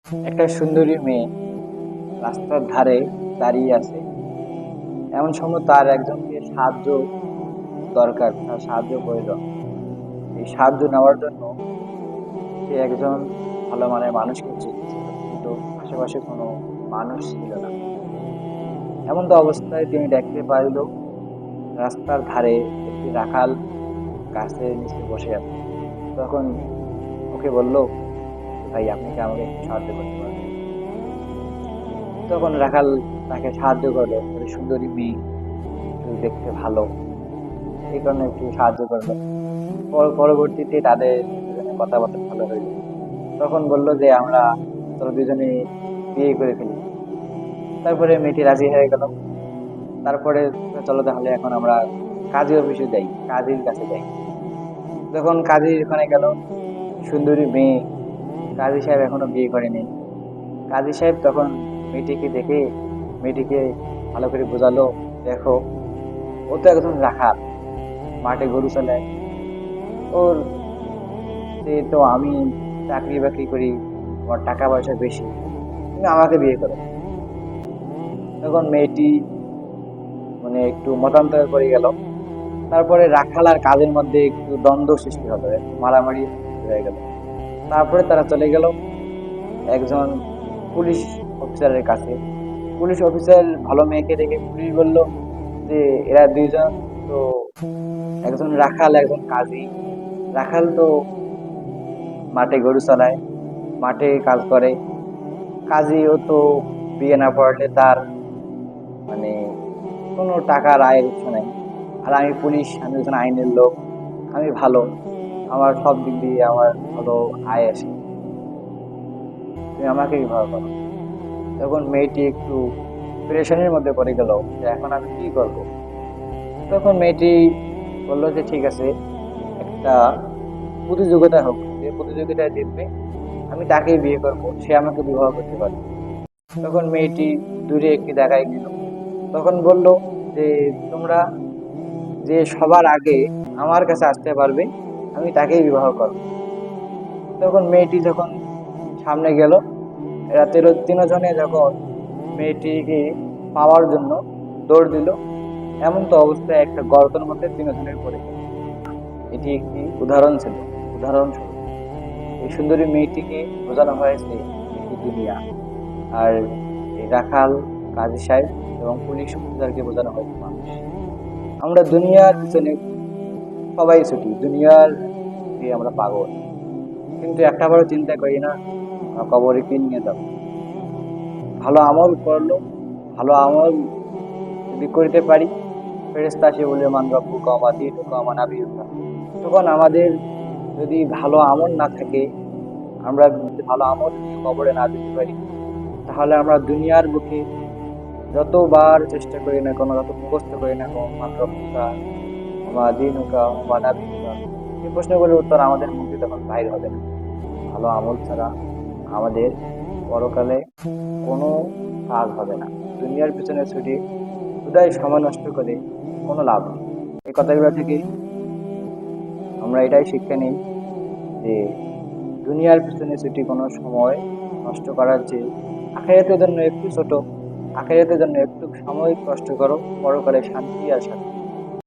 একটা সুন্দরী মেয়ে রাস্তার ধারে দাঁড়িয়ে আছে। এমন সময় তার একজনকে সাহায্য দরকার, তার সাহায্য প্রয়োজন। এই সাহায্য নেওয়ার জন্য সে একজন ভালো মানের মানুষকে খুঁজতেছিল, কিন্তু আশেপাশে কোনো মানুষ ছিল না। এমন তো অবস্থায় তিনি দেখতে পাইল রাস্তার ধারে একটি রাখাল গাছের নিচে বসে আছে। তখন ওকে বলল, ভাই আপনি কি আমাকে একটু সাহায্য করতে পারবেন? তখন রাখাল তাকে সাহায্য করলো, ওই সুন্দরী মেয়ে একটু দেখতে ভালো, এই কারণে একটু সাহায্য করলো। পরবর্তীতে তাদের দুজনের কথাবার্তা ভালো হইলো। তখন বললো যে আমরা চলো দুজনে বিয়ে করে ফেলি। তারপরে মেয়েটি রাজি হয়ে গেল। তারপরে চলো তাহলে এখন আমরা কাজী অফিসে যাই, কাজীর কাছে যাই। যখন কাজীর ওখানে গেল, সুন্দরী মেয়ে, কাজী সাহেব এখনো বিয়ে করেনি। কাজী সাহেব তখন মেয়েটিকে দেখে মেয়েটিকে ভালো করে বোঝালো, দেখো ও তো একজন রাখাল, মাঠে গরু চালায়, ওর যে তো আমি চাকরি বাকরি করি, আমার টাকা পয়সা বেশি, তুমি আমাকে বিয়ে করো। তখন মেয়েটি মানে একটু মতান্তর করে গেল। তারপরে রাখাল আর কাজের মধ্যে একটু দ্বন্দ্ব সৃষ্টি হলো, একটু মারামারি হয়ে গেল। তারপরে তারা চলে গেল একজন পুলিশ অফিসারের কাছে। পুলিশ অফিসার ভালো মেয়েকে দেখে পুলিশ বলল যে এরা দুইজন তো, একজন রাখাল একজন কাজী। রাখাল তো মাঠে গরু চালায়, মাঠে কাজ করে, কাজীও তো বিয়ে না পড়ালে তার মানে কোনো টাকার আয়ের উৎস নাই। আর আমি পুলিশ, আমি একজন আইনের লোক, আমি ভালো, আমার সব দিক দিয়ে আমার ভালো আয় আসে, তুমি আমাকে বিবাহ করো। তখন মেয়েটি একটু প্রেশানির মধ্যে পড়ে গেল যে এখন আমি কি করব। তখন মেয়েটি বললো যে ঠিক আছে, একটা প্রতিযোগিতা হোক, যে প্রতিযোগিতায় জিতবে আমি তাকেই বিয়ে করবো, সে আমাকে বিবাহ করতে পারবে। তখন মেয়েটি দূরে একটি জায়গায় গেল। তখন বলল যে তোমরা যে সবার আগে আমার কাছে আসতে পারবে আমি তাকেই বিবাহ করব। তখন মেয়েটি যখন সামনে গেল, রাতের তিনজনে যখন মেয়েটিকে পাওয়ার জন্য দৌড় দিল, এমন তো অবস্থায় একটা গর্তের মধ্যে তিনজনের পড়ে গেল। এটি একটি উদাহরণ ছিল, উদাহরণস্বরূপ। এই সুন্দরী মেয়েটিকে বোঝানো হয়েছে এটি দুনিয়া, আর এই রাখাল, কাজী সাহেব এবং পুলিশ অফিসারকে বোঝানো হয়েছে মানুষ। আমরা দুনিয়ার পিছনে সবাই ছুটি, দুনিয়ার দিয়ে আমরা পাগল, কিন্তু একটা বারও চিন্তা করি না আমরা কবরে কি নিয়ে যাব। ভালো আমল করলো, ভালো আমল যদি করতে পারি, ফেরেশতা আসে বলে মান রব্বুকা ওয়া মা দীনুকা ওয়া মা নাবিয়ুকা। তখন আমাদের যদি ভালো আমল না থাকে, আমরা যদি ভালো আমল নিয়ে কবরে না যেতে পারি, তাহলে আমরা দুনিয়ার বুকে যতবার চেষ্টা করি না কোনো, যত মুখস্থ করি না কোনো, মান রব্বুকা ওয়া মা দীনুকা ওয়া মা নাবিয়ুকা, এই প্রশ্নগুলোর উত্তর আমাদের মুখে তখন বাইর হবে না। ভালো আমল ছাড়া আমাদের পরকালে কোনো কাজ হবে না। দুনিয়ার পিছনে ছুটি শুধুই সময় নষ্ট করে কোনো লাভ নেই। এই কথাগুলো থেকে আমরা এটাই শিক্ষা নিই যে দুনিয়ার পিছনে ছুটি কোনো সময় নষ্ট করার চেয়ে আখিরাতের জন্য একটু ছোট, আখিরাতের জন্য একটু সময় কষ্ট করো, পরকালে শান্তি আর শান্তি।